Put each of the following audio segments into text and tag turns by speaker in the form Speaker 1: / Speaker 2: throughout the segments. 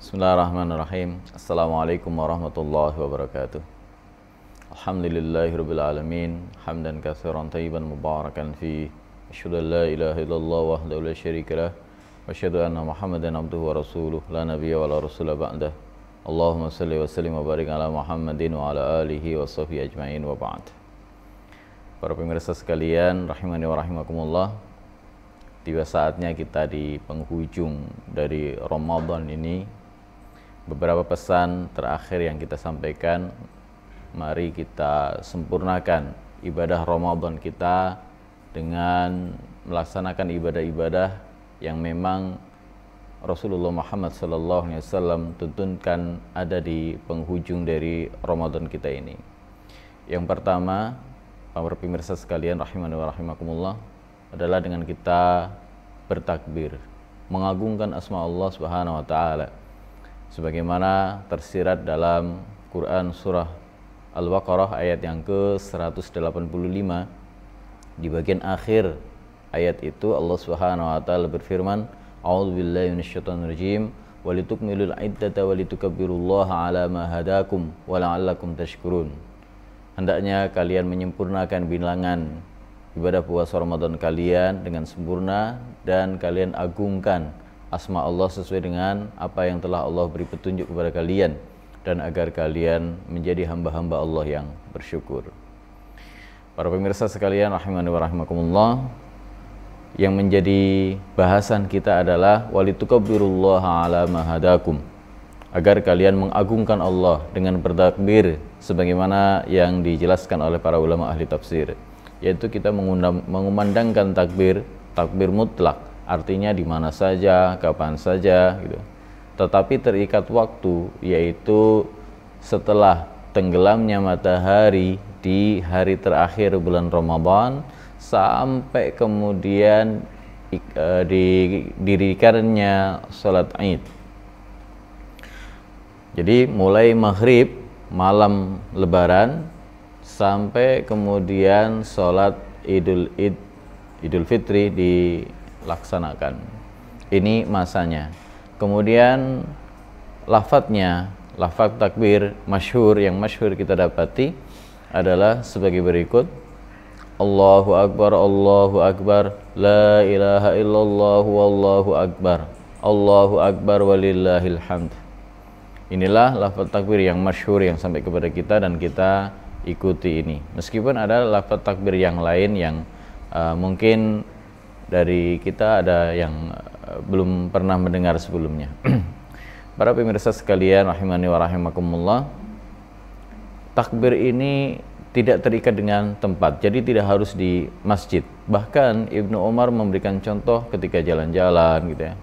Speaker 1: Bismillahirrahmanirrahim. Assalamualaikum warahmatullahi wabarakatuh. Alhamdulillahirabbil alamin, hamdan katsiran thayyiban mubarakan fi. Asyhadu an la ilaha illallah wahdahu la syarikalah wa asyhadu anna Muhammadan abduhu wa rasuluh la nabiyya wa la rasula ba'dah. Allahumma shalli wa sallim wa barik ala Muhammadin wa ala alihi wa sahbihi ajmain wa ba'd. Para pemirsa sekalian, rahimani wa rahimakumullah. Tiba saatnya kita di penghujung dari Ramadan ini. Beberapa pesan terakhir yang kita sampaikan, mari kita sempurnakan ibadah Ramadan kita dengan melaksanakan ibadah-ibadah yang memang Rasulullah Muhammad SAW tuntunkan ada di penghujung dari Ramadan kita ini. Yang pertama, para pemirsa sekalian rahimani wa rahimakumullah, adalah dengan kita bertakbir, mengagungkan asma Allah Subhanahu wa taala. Sebagaimana tersirat dalam Quran surah Al-Baqarah ayat yang ke-185, di bagian akhir ayat itu Allah Subhanahu wa taala berfirman, A'udzubillahi minasyaitonirrajim, walitukmilul iddata walitukabbirullaha ala ma hadakum wa la'allakum tashkurun. Hendaknya kalian menyempurnakan bilangan ibadah puasa Ramadan kalian dengan sempurna, dan kalian agungkan asma Allah sesuai dengan apa yang telah Allah beri petunjuk kepada kalian, dan agar kalian menjadi hamba-hamba Allah yang bersyukur. Para pemirsa sekalian rahimani wa rahimakumullah, yang menjadi bahasan kita adalah walitukabbirullaha ala ma hadakum, agar kalian mengagungkan Allah dengan bertakbir sebagaimana yang dijelaskan oleh para ulama ahli tafsir, yaitu kita mengumandangkan takbir mutlak, artinya di mana saja, kapan saja gitu. Tetapi terikat waktu, yaitu setelah tenggelamnya matahari di hari terakhir bulan Ramadan sampai kemudian didirikannya salat Id. Jadi mulai maghrib malam lebaran sampai kemudian salat Idul Fitri dilaksanakan. Ini masanya. Kemudian lafaz takbir yang masyhur kita dapati adalah sebagai berikut: Allahu Akbar, la ilaha illallah, wallahu akbar walillahil hamd. Inilah lafaz takbir yang masyhur yang sampai kepada kita dan kita ikuti ini. Meskipun ada lafaz takbir yang lain yang mungkin dari kita ada yang belum pernah mendengar sebelumnya. Para pemirsa sekalian rahimani wa rahimakumullah, takbir ini tidak terikat dengan tempat, jadi tidak harus di masjid. Bahkan Ibnu Umar memberikan contoh ketika jalan-jalan gitu ya,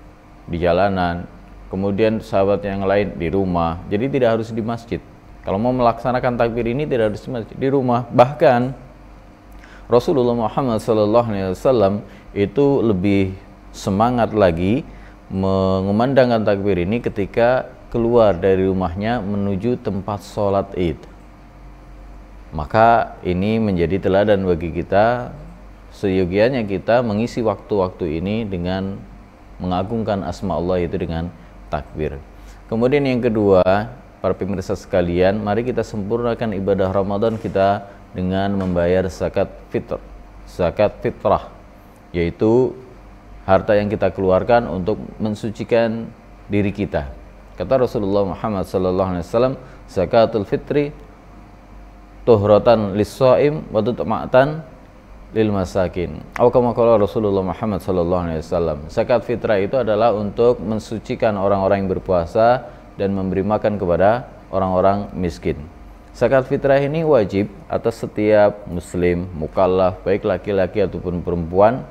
Speaker 1: di jalanan. Kemudian sahabat yang lain di rumah, jadi tidak harus di masjid. Kalau mau melaksanakan takbir ini tidak harus di masjid, di rumah. Bahkan Rasulullah Muhammad SAW itu lebih semangat lagi mengumandangkan takbir ini ketika keluar dari rumahnya menuju tempat sholat Id. Maka ini menjadi teladan bagi kita, seyogianya kita mengisi waktu-waktu ini dengan mengagungkan asma Allah, itu dengan takbir. Kemudian yang kedua, para pemirsa sekalian, mari kita sempurnakan ibadah Ramadan kita dengan membayar zakat fitrah, yaitu harta yang kita keluarkan untuk mensucikan diri kita. Kata Rasulullah Muhammad SAW, zakatul fitri tuhratan lis-shaim wa tutma'atan lil masakin. Atau kama qala Rasulullah Muhammad SAW, zakat fitrah itu adalah untuk mensucikan orang-orang yang berpuasa dan memberi makan kepada orang-orang miskin. Zakat fitrah ini wajib atas setiap muslim mukallaf, baik laki-laki ataupun perempuan,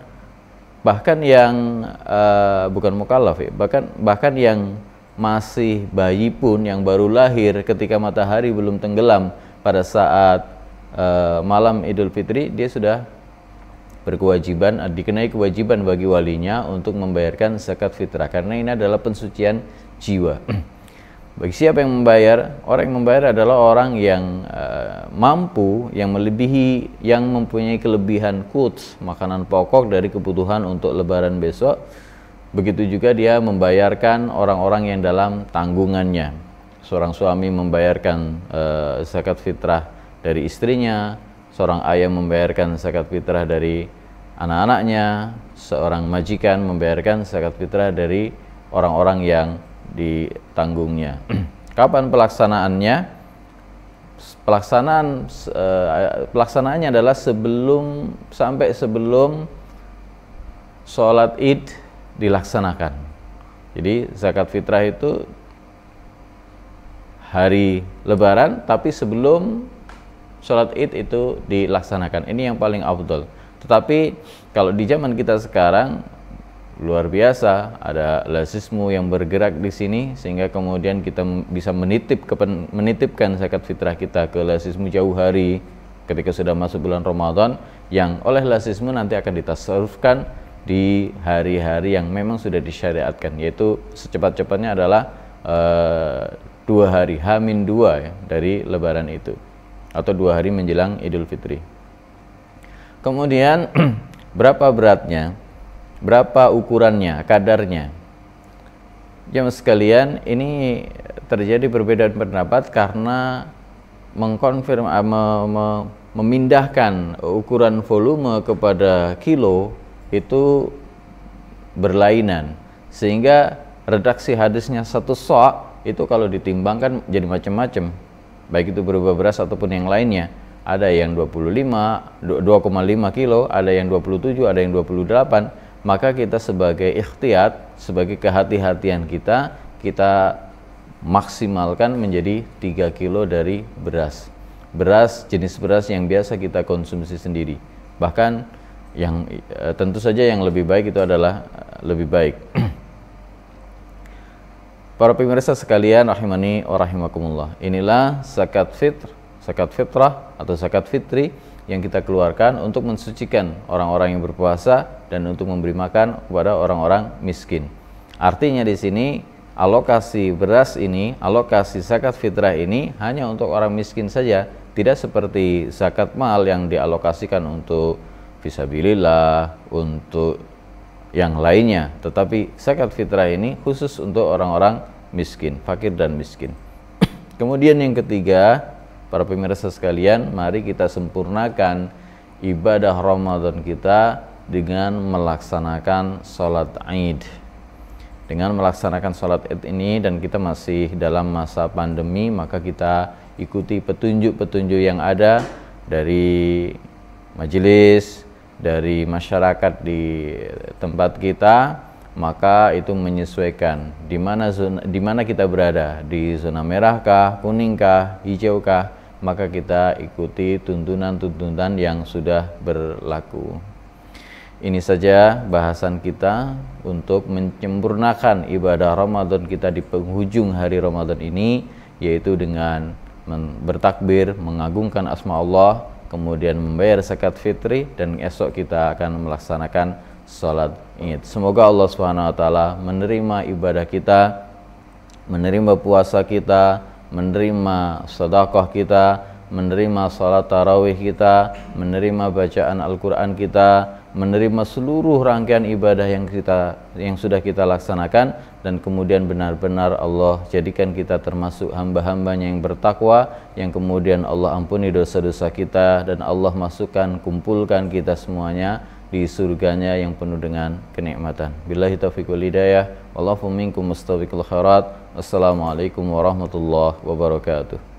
Speaker 1: bahkan yang bukan mukallaf ya, bahkan yang masih bayi pun, yang baru lahir ketika matahari belum tenggelam pada saat malam Idul Fitri, dia sudah berkewajiban, dikenai kewajiban bagi walinya untuk membayarkan zakat fitrah, karena ini adalah pensucian jiwa. Bagi siapa yang membayar? Orang yang membayar adalah orang yang mampu, yang melebihi, yang mempunyai kelebihan quds, makanan pokok dari kebutuhan untuk lebaran besok, Begitu juga dia membayarkan orang-orang yang dalam tanggungannya. Seorang suami membayarkan zakat fitrah dari istrinya, seorang ayah membayarkan zakat fitrah dari anak-anaknya, seorang majikan membayarkan zakat fitrah dari orang-orang yang ditanggungnya. Kapan pelaksanaannya? Pelaksanaannya adalah sebelum sholat Id dilaksanakan. Jadi zakat fitrah itu hari Lebaran, tapi sebelum sholat Id itu dilaksanakan. Ini yang paling afdol. Tetapi kalau di zaman kita sekarang luar biasa, ada lazismu yang bergerak di sini sehingga kemudian kita bisa menitipkan zakat fitrah kita ke lazismu jauh hari ketika sudah masuk bulan Ramadan, yang oleh lazismu nanti akan ditasarrufkan di hari-hari yang memang sudah disyariatkan, yaitu secepat-cepatnya adalah 2 hari H-2 ya, dari Lebaran itu, atau 2 hari menjelang Idul Fitri. Kemudian berapa beratnya, berapa ukurannya, kadarnya? Jemaah sekalian, ini terjadi perbedaan pendapat karena memindahkan ukuran volume kepada kilo itu berlainan, sehingga redaksi hadisnya satu sok itu kalau ditimbangkan jadi macam-macam, baik itu berupa beras ataupun yang lainnya. Ada yang 2,5 kilo, ada yang 27, ada yang 28. Maka kita sebagai ikhtiyat, sebagai kehati-hatian kita maksimalkan menjadi 3 kilo dari beras. Jenis beras yang biasa kita konsumsi sendiri. Bahkan yang tentu saja yang lebih baik itu adalah lebih baik. Para pemirsa sekalian rahimani wa rahimakumullah. Inilah zakat fitrah atau zakat fitri yang kita keluarkan untuk mensucikan orang-orang yang berpuasa dan untuk memberi makan kepada orang-orang miskin. Artinya di sini alokasi beras ini, alokasi zakat fitrah ini hanya untuk orang miskin saja, tidak seperti zakat mal yang dialokasikan untuk fisabilillah, untuk yang lainnya. Tetapi zakat fitrah ini khusus untuk orang-orang miskin, fakir dan miskin. Kemudian yang ketiga, para pemirsa sekalian, mari kita sempurnakan ibadah Ramadan kita dengan melaksanakan sholat Id. Dengan melaksanakan sholat Id ini, dan kita masih dalam masa pandemi, maka kita ikuti petunjuk-petunjuk yang ada dari majelis, dari masyarakat di tempat kita, maka itu menyesuaikan di mana kita berada, di zona merahkah, kuningkah, hijaukah, maka kita ikuti tuntunan-tuntunan yang sudah berlaku. Ini saja bahasan kita untuk menyempurnakan ibadah Ramadan kita di penghujung hari Ramadan ini, yaitu dengan bertakbir, mengagungkan asma Allah, kemudian membayar zakat fitri, dan esok kita akan melaksanakan sholat Id. Semoga Allah SWT menerima ibadah kita, menerima puasa kita, menerima sedekah kita, menerima sholat tarawih kita, menerima bacaan Al-Quran kita, menerima seluruh rangkaian ibadah yang sudah kita laksanakan, dan kemudian benar-benar Allah jadikan kita termasuk hamba-hambanya yang bertakwa, yang kemudian Allah ampuni dosa-dosa kita, dan Allah kumpulkan kita semuanya di surganya yang penuh dengan kenikmatan. Billahi taufiq wal hidayah, wallahu minkum mustabiqul khairat. Wassalamualaikum warahmatullahi wabarakatuh.